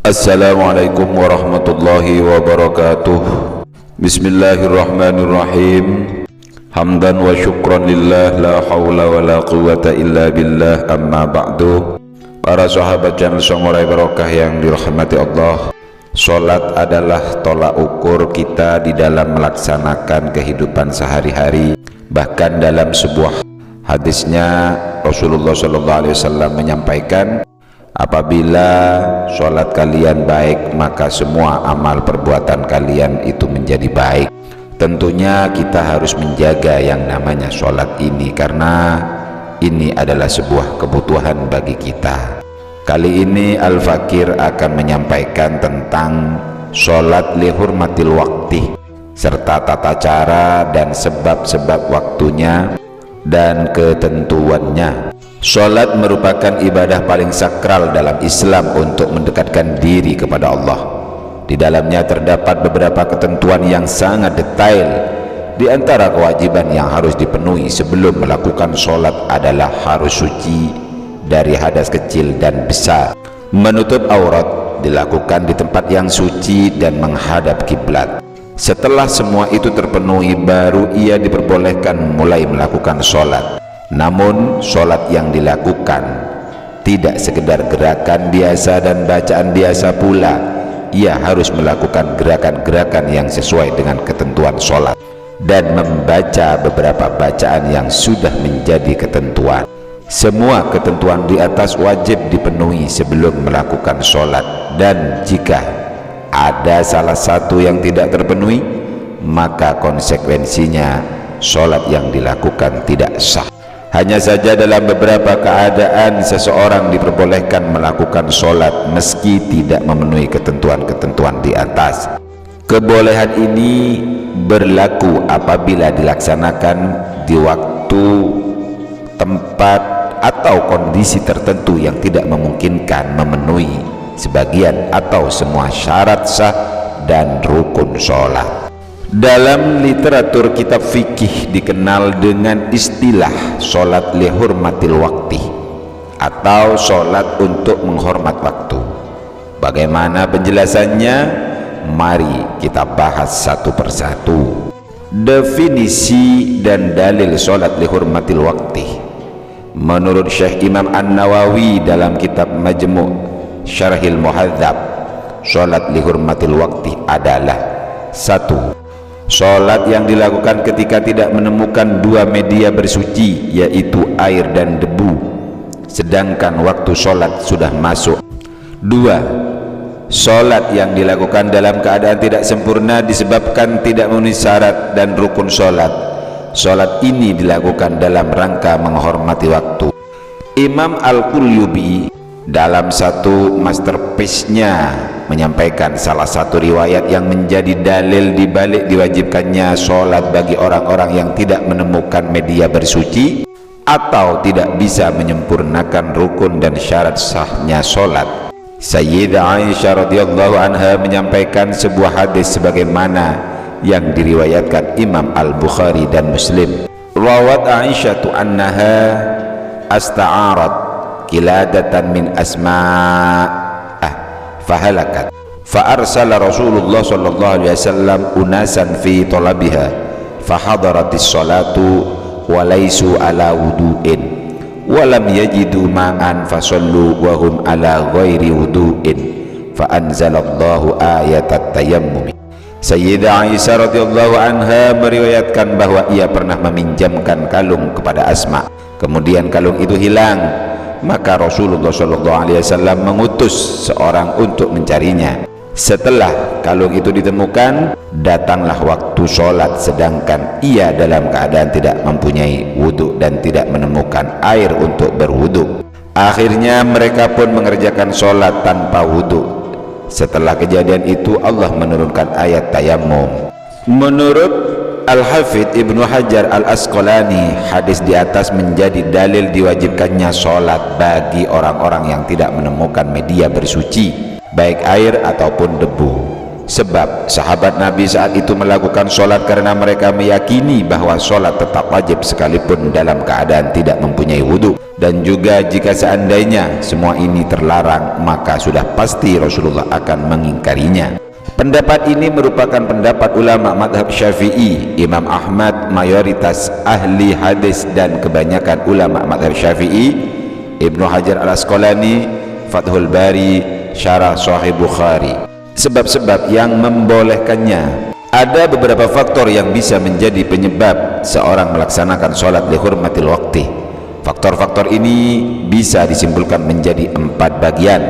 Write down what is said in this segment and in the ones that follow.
Assalamualaikum warahmatullahi wabarakatuh. Bismillahirrahmanirrahim. Hamdan wa syukran lillah, la hawla wa la quwata illa billah, amma ba'du. Para sahabat channel Songorai Barokah yang dirahmati Allah, sholat adalah tolak ukur kita di dalam melaksanakan kehidupan sehari-hari. Bahkan dalam sebuah hadisnya Rasulullah SAW menyampaikan, apabila sholat kalian baik, maka semua amal perbuatan kalian itu menjadi baik. Tentunya kita harus menjaga yang namanya sholat ini, karena ini adalah sebuah kebutuhan bagi kita. Kali ini Al-Fakir akan menyampaikan tentang sholat lihurmatil wakti, serta tata cara dan sebab-sebab waktunya dan ketentuannya. Sholat merupakan ibadah paling sakral dalam Islam untuk mendekatkan diri kepada Allah. Di dalamnya terdapat beberapa ketentuan yang sangat detail. Di antara kewajiban yang harus dipenuhi sebelum melakukan sholat adalah harus suci dari hadas kecil dan besar. Menutup aurat dilakukan di tempat yang suci dan menghadap kiblat. Setelah semua itu terpenuhi, baru ia diperbolehkan mulai melakukan sholat. Namun sholat yang dilakukan tidak sekedar gerakan biasa dan bacaan biasa pula. Ia harus melakukan gerakan-gerakan yang sesuai dengan ketentuan sholat dan membaca beberapa bacaan yang sudah menjadi ketentuan. Semua ketentuan di atas wajib dipenuhi sebelum melakukan sholat, dan jika ada salah satu yang tidak terpenuhi, maka konsekuensinya sholat yang dilakukan tidak sah. Hanya saja dalam beberapa keadaan seseorang diperbolehkan melakukan sholat meski tidak memenuhi ketentuan-ketentuan di atas. Kebolehan ini berlaku apabila dilaksanakan di waktu, tempat, atau kondisi tertentu yang tidak memungkinkan memenuhi sebagian atau semua syarat sah dan rukun sholat. Dalam literatur kitab fikih dikenal dengan istilah sholat lihurmatil wakti atau sholat untuk menghormat waktu. Bagaimana penjelasannya? Mari kita bahas satu persatu. Definisi dan dalil sholat lihurmatil wakti. Menurut Syekh Imam An-Nawawi dalam kitab Majmu' Syarhil Muhadzab, sholat lihurmatil wakti adalah: 1. Sholat yang dilakukan ketika tidak menemukan dua media bersuci, yaitu air dan debu, sedangkan waktu sholat sudah masuk. 2. Sholat yang dilakukan dalam keadaan tidak sempurna disebabkan tidak memenuhi syarat dan rukun sholat. Sholat ini dilakukan dalam rangka menghormati waktu. Imam Al-Qulyubi dalam satu masterpiece-nya menyampaikan salah satu riwayat yang menjadi dalil dibalik diwajibkannya sholat bagi orang-orang yang tidak menemukan media bersuci atau tidak bisa menyempurnakan rukun dan syarat sahnya sholat. Sayyidah Aisyah radhiyallahu anha menyampaikan sebuah hadis sebagaimana yang diriwayatkan Imam Al-Bukhari dan Muslim. Rawat Aisyah annaha asta'arat kiladatan min asma'ah fahalakat faarsala Rasulullah sallallahu alaihi wasallam unasan fi talabiha fahadaratis salatu walaisu ala wudu'in walam yajidu ma'an fasallu wahum ala ghairi wudu'in faanzalallahu ayatat tayammum. Sayyidah Aisyah radhiyallahu anha meriwayatkan bahwa ia pernah meminjamkan kalung kepada Asma, kemudian kalung itu hilang. Maka Rasulullah SAW mengutus seorang untuk mencarinya. Setelah kalung itu ditemukan, datanglah waktu sholat, sedangkan ia dalam keadaan tidak mempunyai wudhu dan tidak menemukan air untuk berwudhu. Akhirnya mereka pun mengerjakan sholat tanpa wudhu. Setelah kejadian itu Allah menurunkan ayat tayammum. Menurut Al-Hafidh Ibnu Hajar Al-Asqalani, hadis di atas menjadi dalil diwajibkannya sholat bagi orang-orang yang tidak menemukan media bersuci, baik air ataupun debu. Sebab sahabat Nabi saat itu melakukan sholat karena mereka meyakini bahwa sholat tetap wajib sekalipun dalam keadaan tidak mempunyai wudhu. Dan juga jika seandainya semua ini terlarang, maka sudah pasti Rasulullah akan mengingkarinya. Pendapat ini merupakan pendapat ulama madhab Syafi'i, Imam Ahmad, mayoritas ahli hadis dan kebanyakan ulama madhab Syafi'i, Ibnu Hajar al-Asqalani, Fathul Bari, Syarah Sahih Bukhari. Sebab-sebab yang membolehkannya. Ada beberapa faktor yang bisa menjadi penyebab seorang melaksanakan sholat lihurmatil waqti. Faktor-faktor ini bisa disimpulkan menjadi 4 bagian.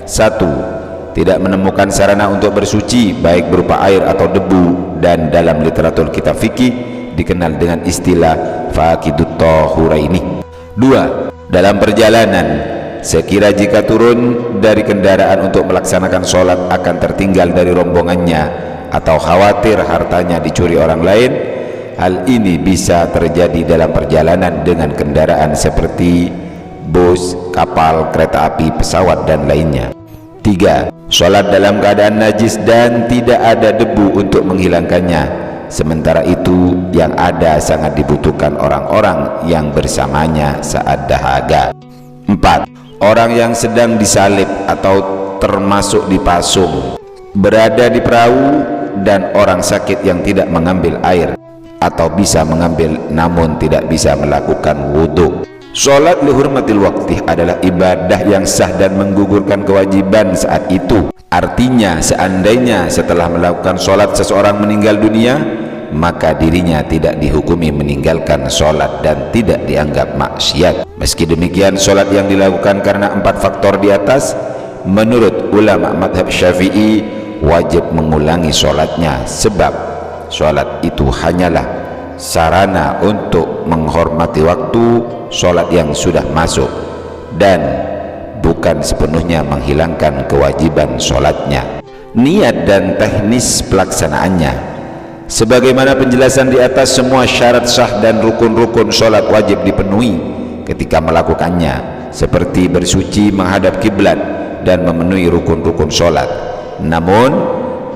1. Tidak menemukan sarana untuk bersuci baik berupa air atau debu, dan dalam literatur kitab fikih dikenal dengan istilah faqidut tahuraini. 2. Dalam perjalanan, sekira jika turun dari kendaraan untuk melaksanakan sholat akan tertinggal dari rombongannya atau khawatir hartanya dicuri orang lain, hal ini bisa terjadi dalam perjalanan dengan kendaraan seperti bus, kapal, kereta api, pesawat, dan lainnya. 3. Sholat dalam keadaan najis dan tidak ada debu untuk menghilangkannya, sementara itu yang ada sangat dibutuhkan orang-orang yang bersamanya saat dahaga. 4. Orang yang sedang disalib atau termasuk dipasung, berada di perahu, dan orang sakit yang tidak mengambil air atau bisa mengambil namun tidak bisa melakukan wudhu. Sholat lihurmatil waqti adalah ibadah yang sah dan menggugurkan kewajiban saat itu. Artinya seandainya setelah melakukan sholat seseorang meninggal dunia, maka dirinya tidak dihukumi meninggalkan sholat dan tidak dianggap maksiat. Meski demikian, sholat yang dilakukan karena 4 faktor di atas, menurut ulama madhab Syafi'i wajib mengulangi sholatnya, sebab sholat itu hanyalah sarana untuk menghormati waktu sholat yang sudah masuk dan bukan sepenuhnya menghilangkan kewajiban sholatnya. Niat dan teknis pelaksanaannya. Sebagaimana penjelasan di atas, semua syarat sah dan rukun-rukun sholat wajib dipenuhi ketika melakukannya, seperti bersuci, menghadap kiblat, dan memenuhi rukun-rukun sholat. Namun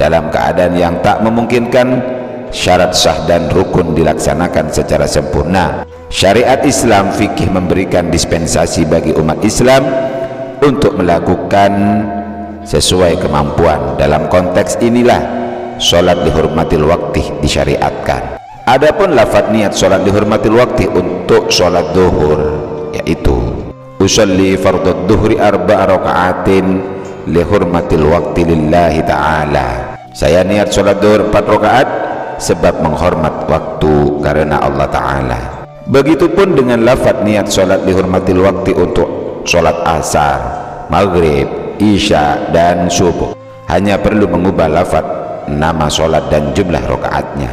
dalam keadaan yang tak memungkinkan syarat sah dan rukun dilaksanakan secara sempurna, syariat Islam fikih memberikan dispensasi bagi umat Islam untuk melakukan sesuai kemampuan. Dalam konteks inilah sholat lihurmatil waqti disyariatkan. Adapun lafaz niat sholat lihurmatil waqti untuk sholat duhur, yaitu usolli fardhu duhri 4 raka'atin lihurmatil waqti lillahi ta'ala. Saya niat sholat duhur 4 rakaat sebab menghormat waktu karena Allah Ta'ala. Begitupun dengan lafaz niat sholat lihurmatil waqti untuk sholat asar, maghrib, isya, dan subuh. Hanya perlu mengubah lafaz nama sholat dan jumlah rakaatnya.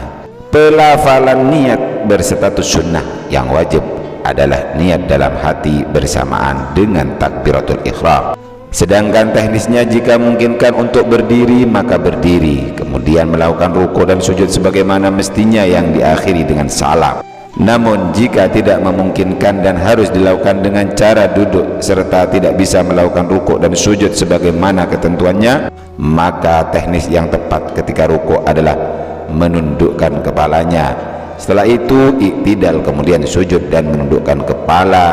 Pelafalan niat berstatus sunnah, yang wajib adalah niat dalam hati bersamaan dengan takbiratul ihram. Sedangkan teknisnya, jika memungkinkan untuk berdiri maka berdiri, kemudian melakukan ruku dan sujud sebagaimana mestinya yang diakhiri dengan salam. Namun jika tidak memungkinkan dan harus dilakukan dengan cara duduk serta tidak bisa melakukan ruku dan sujud sebagaimana ketentuannya, maka teknis yang tepat ketika ruku adalah menundukkan kepalanya. Setelah itu iktidal, kemudian sujud dan menundukkan kepala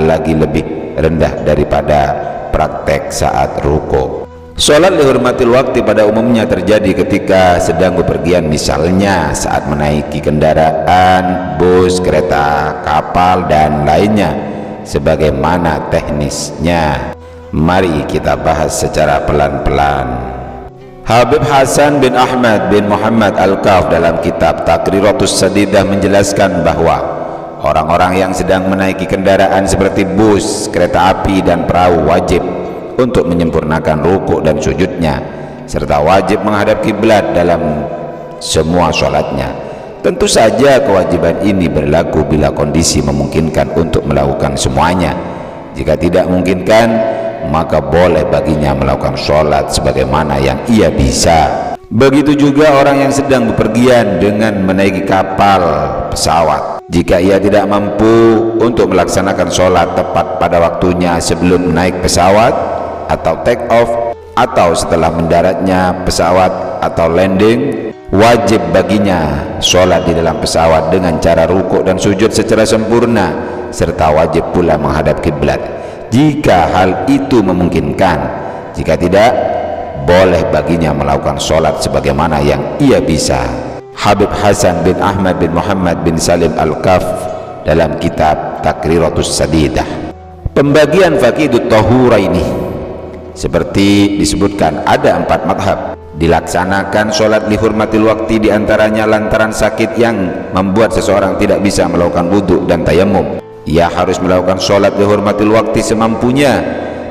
lagi lebih rendah daripada praktek saat ruku. Sholat lihurmatil waqti pada umumnya terjadi ketika sedang bepergian, misalnya saat menaiki kendaraan, bus, kereta, kapal, dan lainnya. Sebagaimana teknisnya, mari kita bahas secara pelan-pelan. Habib Hasan bin Ahmad bin Muhammad Al-Kaf dalam kitab Taqriratus Sadidah menjelaskan bahwa orang-orang yang sedang menaiki kendaraan seperti bus, kereta api, dan perahu wajib untuk menyempurnakan rukuk dan sujudnya, serta wajib menghadap kiblat dalam semua sholatnya. Tentu saja kewajiban ini berlaku bila kondisi memungkinkan untuk melakukan semuanya. Jika tidak memungkinkan, maka boleh baginya melakukan sholat sebagaimana yang ia bisa. Begitu juga orang yang sedang bepergian dengan menaiki kapal, pesawat. Jika ia tidak mampu untuk melaksanakan sholat tepat pada waktunya sebelum naik pesawat atau take off, atau setelah mendaratnya pesawat atau landing, wajib baginya sholat di dalam pesawat dengan cara rukuk dan sujud secara sempurna, serta wajib pula menghadap kiblat jika hal itu memungkinkan. Jika tidak, boleh baginya melakukan sholat sebagaimana yang ia bisa. Habib Hasan bin Ahmad bin Muhammad bin Salim Al-Kaf dalam kitab Takriratus Sadidah. Pembagian faqidut tahuraini seperti disebutkan ada 4 madhab. Dilaksanakan sholat lihurmatil wakti diantaranya lantaran sakit yang membuat seseorang tidak bisa melakukan wudhu dan tayamum. Ia harus melakukan sholat lihurmatil wakti semampunya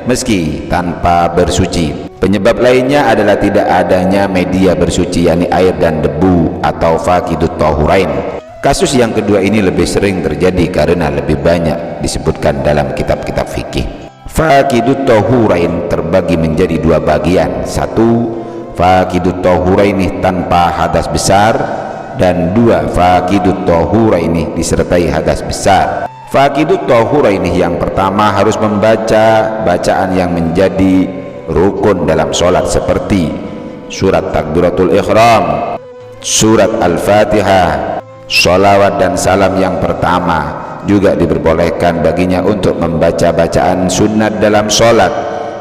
meski tanpa bersuci. Penyebab lainnya adalah tidak adanya media bersuci, yakni air dan debu atau faqidut tahurain. Kasus yang kedua ini lebih sering terjadi karena lebih banyak disebutkan dalam kitab-kitab fikih. Faqidut tahurain terbagi menjadi 2 bagian. 1. Faqidut tahuraini tanpa hadas besar, dan 2. Faqidut tahuraini disertai hadas besar. Faqidut tahuraini yang pertama harus membaca bacaan yang menjadi rukun dalam sholat seperti surat takbiratul ihram, surat al-fatihah, sholawat dan salam yang pertama. Juga diperbolehkan baginya untuk membaca bacaan sunat dalam sholat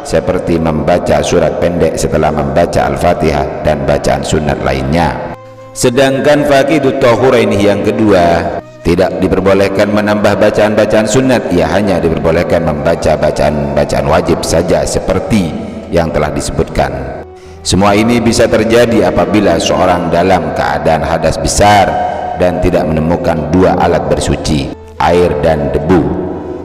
seperti membaca surat pendek setelah membaca al-fatihah dan bacaan sunat lainnya. Sedangkan faqidut tahuraini yang kedua tidak diperbolehkan menambah bacaan-bacaan sunat, ia hanya diperbolehkan membaca bacaan-bacaan wajib saja seperti yang telah disebutkan. Semua ini bisa terjadi apabila seorang dalam keadaan hadas besar dan tidak menemukan 2 alat bersuci, air dan debu,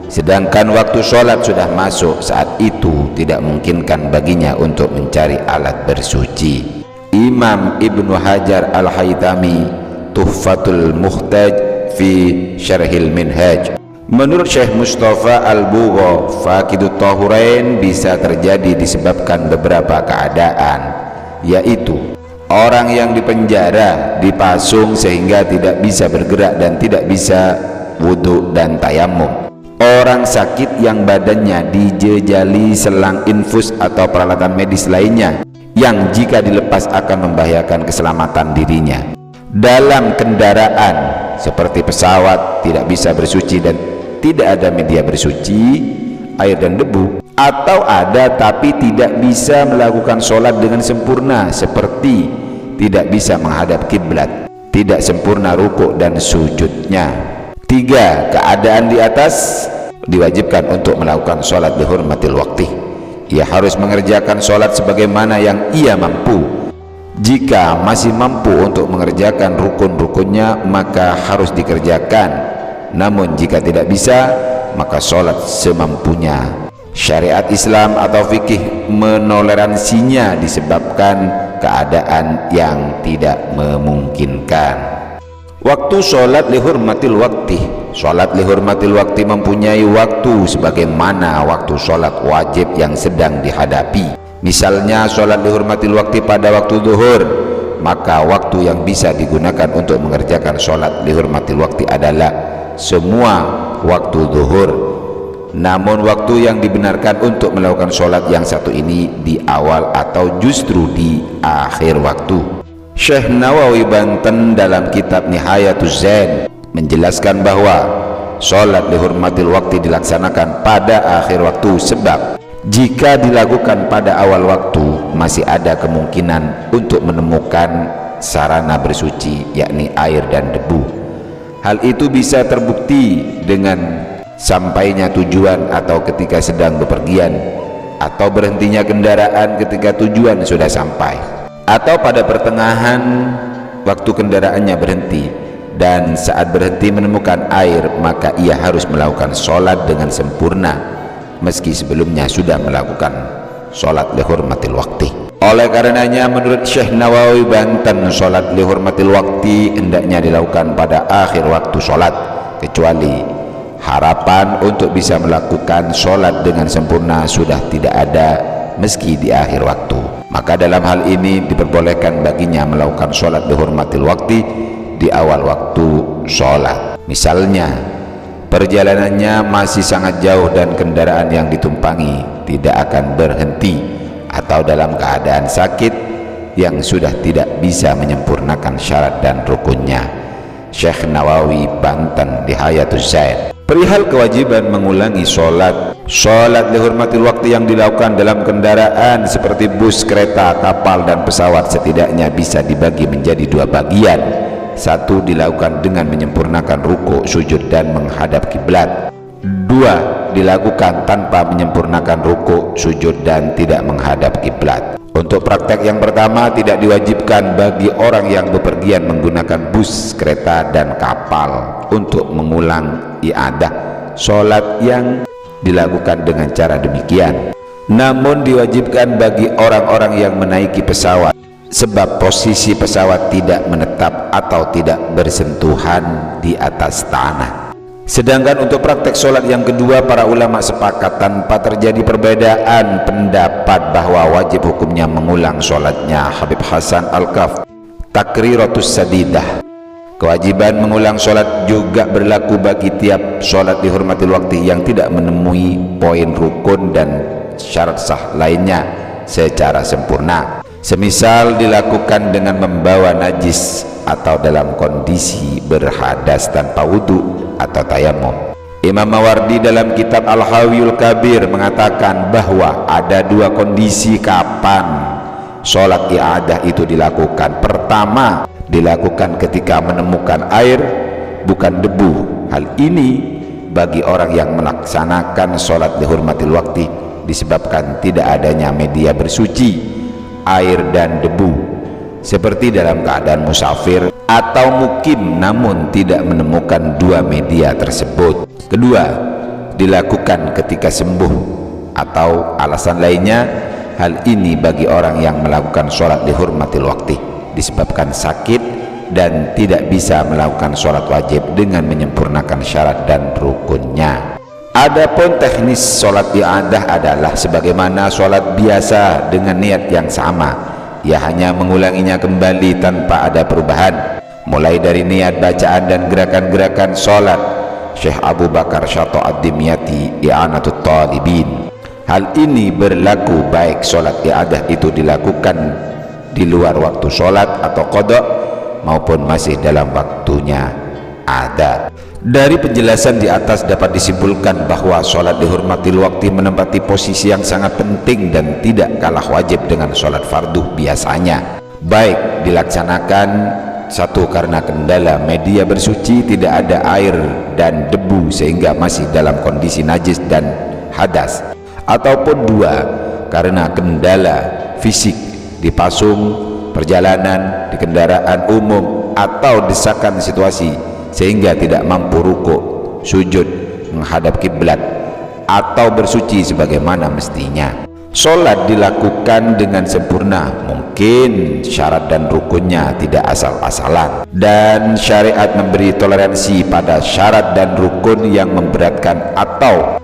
sedangkan waktu sholat sudah masuk. Saat itu tidak memungkinkan baginya untuk mencari alat bersuci. Imam Ibnu Hajar Al-Haytami Tuhfatul Muhtaj fi Syarhil Minhaj, menurut Syekh Mustafa Al-Bugha, faqidut tahurain bisa terjadi disebabkan beberapa keadaan, yaitu orang yang dipenjara, dipasung sehingga tidak bisa bergerak dan tidak bisa wudhu dan tayamum, orang sakit yang badannya dijejali selang infus atau peralatan medis lainnya yang jika dilepas akan membahayakan keselamatan dirinya, dalam kendaraan seperti pesawat tidak bisa bersuci dan tidak ada media bersuci, air dan debu, atau ada tapi tidak bisa melakukan sholat dengan sempurna seperti tidak bisa menghadap kiblat, tidak sempurna rukuk dan sujudnya. 3. Keadaan di atas diwajibkan untuk melakukan sholat bihurmatil wakti. Ia harus mengerjakan sholat sebagaimana yang ia mampu. Jika masih mampu untuk mengerjakan rukun-rukunnya, maka harus dikerjakan. Namun jika tidak bisa, maka sholat semampunya. Syariat Islam atau fikih menoleransinya disebabkan keadaan yang tidak memungkinkan. Waktu sholat lihurmatil wakti. Sholat lihurmatil wakti mempunyai waktu sebagaimana waktu sholat wajib yang sedang dihadapi. Misalnya sholat lihurmatil wakti pada waktu zuhur, maka waktu yang bisa digunakan untuk mengerjakan sholat lihurmatil wakti adalah semua waktu zuhur. Namun waktu yang dibenarkan untuk melakukan sholat yang satu ini di awal atau justru di akhir waktu. Syekh Nawawi Banten dalam kitab Nihayatuz Zain menjelaskan bahwa sholat lihurmatil wakti dilaksanakan pada akhir waktu, sebab jika dilakukan pada awal waktu masih ada kemungkinan untuk menemukan sarana bersuci, yakni air dan debu. Hal itu bisa terbukti dengan sampainya tujuan atau ketika sedang bepergian, atau berhentinya kendaraan ketika tujuan sudah sampai, atau pada pertengahan waktu kendaraannya berhenti, dan saat berhenti menemukan air, maka ia harus melakukan sholat dengan sempurna meski sebelumnya sudah melakukan sholat lihurmatil wakti. Oleh karenanya menurut Syekh Nawawi Banten, sholat lihurmatil wakti hendaknya dilakukan pada akhir waktu sholat, kecuali harapan untuk bisa melakukan sholat dengan sempurna sudah tidak ada meski di akhir waktu. Maka dalam hal ini diperbolehkan baginya melakukan sholat bihurmatil wakti di awal waktu sholat. Misalnya perjalanannya masih sangat jauh dan kendaraan yang ditumpangi tidak akan berhenti, atau dalam keadaan sakit yang sudah tidak bisa menyempurnakan syarat dan rukunnya. Syekh Nawawi, Banten di Hayatuz Zaid. Perihal kewajiban mengulangi sholat lihurmatil waktu yang dilakukan dalam kendaraan seperti bus, kereta, kapal, dan pesawat setidaknya bisa dibagi menjadi dua bagian. Satu, dilakukan dengan menyempurnakan ruku, sujud, dan menghadap kiblat. Dua, dilakukan tanpa menyempurnakan ruku, sujud, dan tidak menghadap kiblat. Untuk praktek yang pertama, tidak diwajibkan bagi orang yang bepergian menggunakan bus, kereta, dan kapal untuk mengulang i'adah sholat yang dilakukan dengan cara demikian. Namun diwajibkan bagi orang-orang yang menaiki pesawat, sebab posisi pesawat tidak menetap atau tidak bersentuhan di atas tanah. Sedangkan untuk praktek sholat yang kedua, para ulama sepakat tanpa terjadi perbedaan pendapat bahwa wajib hukumnya mengulang sholatnya. Habib Hasan Al-Kaf, Takriratus Sadidah. Kewajiban mengulang sholat juga berlaku bagi tiap sholat dihormatil waktu yang tidak menemui poin rukun dan syarat sah lainnya secara sempurna. Semisal dilakukan dengan membawa najis atau dalam kondisi berhadas tanpa wudhu atau tayamum. Imam Mawardi dalam kitab Al-Hawiyul Kabir mengatakan bahwa ada dua kondisi kapan sholat i'adah itu dilakukan. Pertama, dilakukan ketika menemukan air, bukan debu. Hal ini bagi orang yang melaksanakan sholat dihormatil waktu disebabkan tidak adanya media bersuci, air dan debu, seperti dalam keadaan musafir atau mukim namun tidak menemukan dua media tersebut. Kedua, dilakukan ketika sembuh atau alasan lainnya. Hal ini bagi orang yang melakukan sholat dihormatil waktu disebabkan sakit dan tidak bisa melakukan sholat wajib dengan menyempurnakan syarat dan rukunnya. Adapun teknis sholat i'adah adalah sebagaimana sholat biasa dengan niat yang sama. Ia hanya mengulanginya kembali tanpa ada perubahan, mulai dari niat bacaan dan gerakan-gerakan sholat. Syekh Abu Bakar Syato Ad-Dimyati, I'anatut Talibin. Hal ini berlaku baik sholat i'adah itu dilakukan di luar waktu sholat atau qada maupun masih dalam waktunya ada. Dari penjelasan di atas dapat disimpulkan bahwa sholat dihormatil waktu menempati posisi yang sangat penting dan tidak kalah wajib dengan sholat fardu biasanya. Baik dilaksanakan satu karena kendala media bersuci, tidak ada air dan debu sehingga masih dalam kondisi najis dan hadas, ataupun dua karena kendala fisik di pasung, perjalanan, di kendaraan umum, atau desakan situasi sehingga tidak mampu rukuk, sujud, menghadap kiblat, atau bersuci sebagaimana mestinya. Sholat dilakukan dengan sempurna, mungkin syarat dan rukunnya tidak asal-asalan, dan syariat memberi toleransi pada syarat dan rukun yang memberatkan atau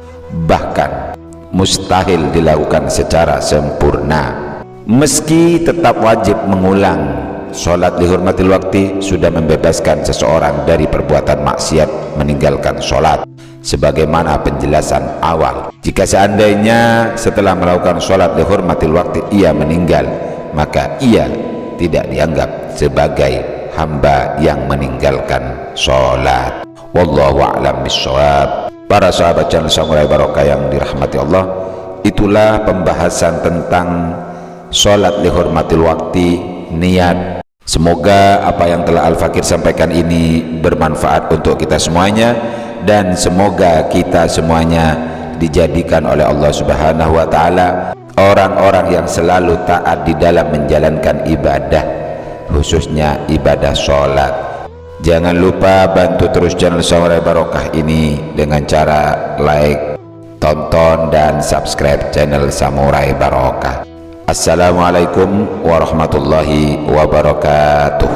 bahkan mustahil dilakukan secara sempurna. Meski tetap wajib mengulang, sholat dihormatil waktu sudah membebaskan seseorang dari perbuatan maksiat meninggalkan sholat, sebagaimana penjelasan awal. Jika seandainya setelah melakukan sholat dihormatil waktu ia meninggal, maka ia tidak dianggap sebagai hamba yang meninggalkan sholat. Wallahu a'lam bishawab. Para sahabat channel Samurai Barokah yang dirahmati Allah, itulah pembahasan tentang sholat dihormatil waktu, niat. Semoga apa yang telah Al-Fakir sampaikan ini bermanfaat untuk kita semuanya, dan semoga kita semuanya dijadikan oleh Allah Subhanahu wa Ta'ala orang-orang yang selalu taat di dalam menjalankan ibadah, khususnya ibadah sholat. Jangan lupa bantu terus channel Samurai Barokah ini dengan cara like, tonton, dan subscribe channel Samurai Barokah. Assalamualaikum warahmatullahi wabarakatuh.